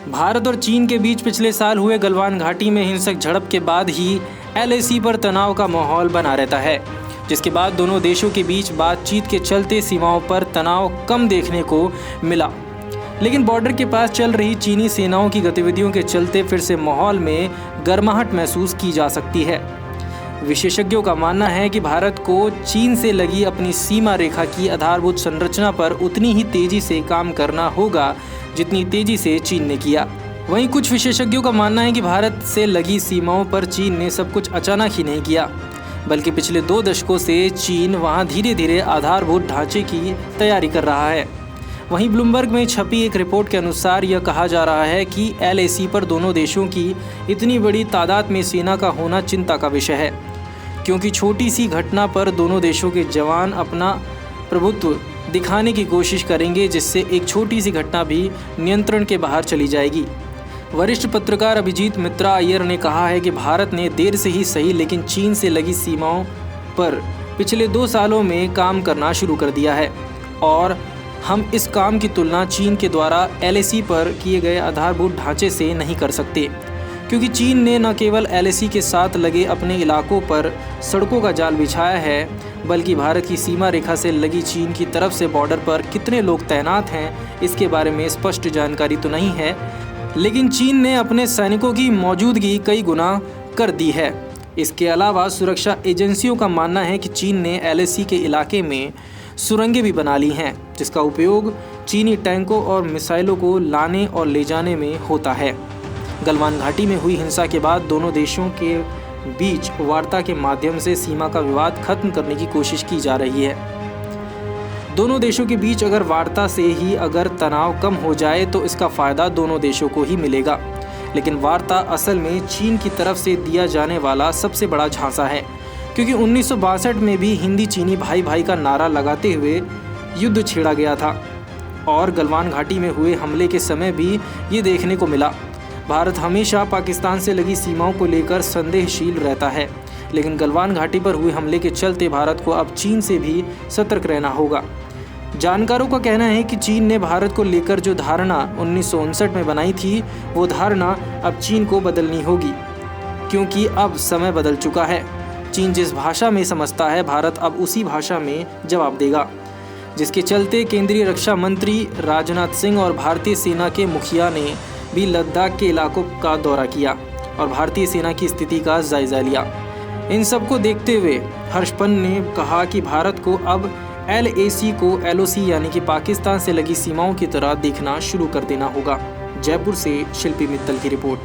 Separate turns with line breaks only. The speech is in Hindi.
भारत और चीन के बीच पिछले साल हुए गलवान घाटी में हिंसक झड़प के बाद ही LAC पर तनाव का माहौल बना रहता है, जिसके बाद दोनों देशों के बीच बातचीत के चलते सीमाओं पर तनाव कम देखने को मिला। लेकिन बॉर्डर के पास चल रही चीनी सेनाओं की गतिविधियों के चलते फिर से माहौल में गर्माहट महसूस की जा सकती है। विशेषज्ञों का मानना है कि भारत को चीन से लगी अपनी सीमा रेखा की आधारभूत संरचना पर उतनी ही तेजी से काम करना होगा जितनी तेजी से चीन ने किया। वहीं कुछ विशेषज्ञों का मानना है कि भारत से लगी सीमाओं पर चीन ने सब कुछ अचानक ही नहीं किया, बल्कि पिछले 2 दशकों से चीन वहां धीरे धीरे आधारभूत ढांचे की तैयारी कर रहा है। वहीं ब्लूमबर्ग में छपी एक रिपोर्ट के अनुसार यह कहा जा रहा है कि LAC पर दोनों देशों की इतनी बड़ी तादाद में सेना का होना चिंता का विषय है, क्योंकि छोटी सी घटना पर दोनों देशों के जवान अपना प्रभुत्व दिखाने की कोशिश करेंगे, जिससे एक छोटी सी घटना भी नियंत्रण के बाहर चली जाएगी। वरिष्ठ पत्रकार अभिजीत मित्रा अय्यर ने कहा है कि भारत ने देर से ही सही लेकिन चीन से लगी सीमाओं पर पिछले 2 सालों में काम करना शुरू कर दिया है और हम इस काम की तुलना चीन के द्वारा LAC पर किए गए आधारभूत ढांचे से नहीं कर सकते, क्योंकि चीन ने न केवल LAC के साथ लगे अपने इलाकों पर सड़कों का जाल बिछाया है, बल्कि भारत की सीमा रेखा से लगी चीन की तरफ से बॉर्डर पर कितने लोग तैनात हैं इसके बारे में स्पष्ट जानकारी तो नहीं है, लेकिन चीन ने अपने सैनिकों की मौजूदगी कई गुना कर दी है। इसके अलावा सुरक्षा एजेंसियों का मानना है कि चीन ने LAC के इलाके में सुरंगें भी बना ली हैं, जिसका उपयोग चीनी टैंकों और मिसाइलों को लाने और ले जाने में होता है। गलवान घाटी में हुई हिंसा के बाद दोनों देशों के बीच वार्ता के माध्यम से सीमा का विवाद खत्म करने की कोशिश की जा रही है। दोनों देशों के बीच अगर वार्ता से ही अगर तनाव कम हो जाए तो इसका फ़ायदा दोनों देशों को ही मिलेगा, लेकिन वार्ता असल में चीन की तरफ से दिया जाने वाला सबसे बड़ा झांसा है, क्योंकि 1962 में भी हिंदी चीनी भाई भाई का नारा लगाते हुए युद्ध छेड़ा गया था और गलवान घाटी में हुए हमले के समय भी ये देखने को मिला। भारत हमेशा पाकिस्तान से लगी सीमाओं को लेकर संदेहशील रहता है, लेकिन गलवान घाटी पर हुए हमले के चलते भारत को अब चीन से भी सतर्क रहना होगा। जानकारों का कहना है कि चीन ने भारत को लेकर जो धारणा 1959 में बनाई थी, वो धारणा अब चीन को बदलनी होगी, क्योंकि अब समय बदल चुका है। चीन जिस भाषा में समझता है, भारत अब उसी भाषा में जवाब देगा, जिसके चलते केंद्रीय रक्षा मंत्री राजनाथ सिंह और भारतीय सेना के मुखिया ने भी लद्दाख के इलाकों का दौरा किया और भारतीय सेना की स्थिति का जायजा लिया। इन सब को देखते हुए हर्षपन ने कहा कि भारत को अब LAC को LOC यानी कि पाकिस्तान से लगी सीमाओं की तरह देखना शुरू कर देना होगा। जयपुर से शिल्पी मित्तल की रिपोर्ट।